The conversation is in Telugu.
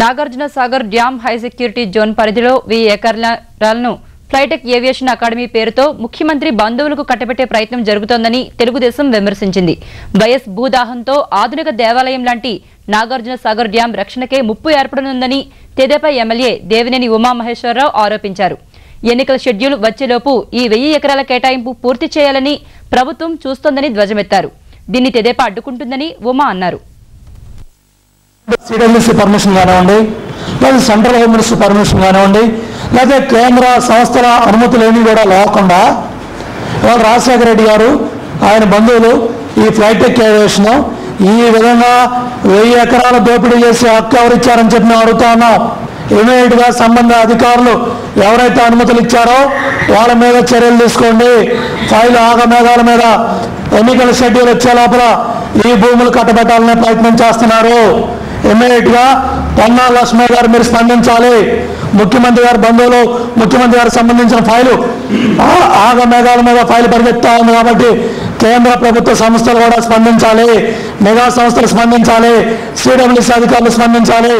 Nagarjuna Sagar dam high security zone పరిధిలో 1000 ఎకరాలను ఫ్లైటెక్ ఏవియేషన్ అకాడమీ పేరుతో ముఖ్యమంత్రి బంధువులకు కట్టబెట్టే ప్రయత్నం జరుగుతోందని తెలుగుదేశం విమర్శించింది. వైఎస్ భూదాహంతో ఆధునిక దేవాలయం లాంటి నాగార్జున సాగర్ డ్యాం రక్షణకే ముప్పు ఏర్పడనుందని తెదేపా ఎమ్మెల్యే దేవినేని ఉమామహేశ్వరరావు ఆరోపించారు. ఎన్నికల షెడ్యూల్ వచ్చేలోపు ఈ 1000 ఎకరాల కేటాయింపు పూర్తి చేయాలని ప్రభుత్వం చూస్తోందని ధ్వజమెత్తారు. దీన్ని తెదేపా అడ్డుకుంటుందని ఉమా అన్నారు. సిడబ్ల్యూసీ పర్మిషన్ కానివ్వండి, లేదా సెంట్రల్ హోమ్ మినిస్టర్ పర్మిషన్ కానివ్వండి, లేదా కేంద్ర సంస్థల అనుమతులు ఏమీ కూడా లేకుండా ఇవాళ రాజశేఖర రెడ్డి గారు ఆయన బంధువులు ఈ ఫ్లైటెక్ ఏవియేషన్ ఈ విధంగా 1000 ఎకరాల దోపిడీ చేసి హక్కు ఎవరిచ్చారని చెప్పి మేము అడుగుతా ఉన్నాం. ఇమీడియట్గా సంబంధ అధికారులు ఎవరైతే అనుమతులు ఇచ్చారో వాళ్ళ మీద చర్యలు తీసుకోండి. ఫైల్ ఆగమేఘాల మీద ఎన్నికల షెడ్యూల్ వచ్చే లోపల ఈ భూములు కట్టబెట్టాలనే ప్రయత్నం చేస్తున్నారు. ఇమీడియట్గా పొన్నా లక్ష్మయ్య గారు మీరు స్పందించాలి. ముఖ్యమంత్రి గారి బంధువులు, ముఖ్యమంత్రి గారికి సంబంధించిన ఫైలు ఆగమేఘాల మీద ఫైల్ పరిగెత్తా ఉంది కాబట్టి కేంద్ర ప్రభుత్వ సంస్థలు కూడా స్పందించాలి, మెగా సంస్థలు స్పందించాలి, సిడబ్ల్యూసీ అధికారులు స్పందించాలి.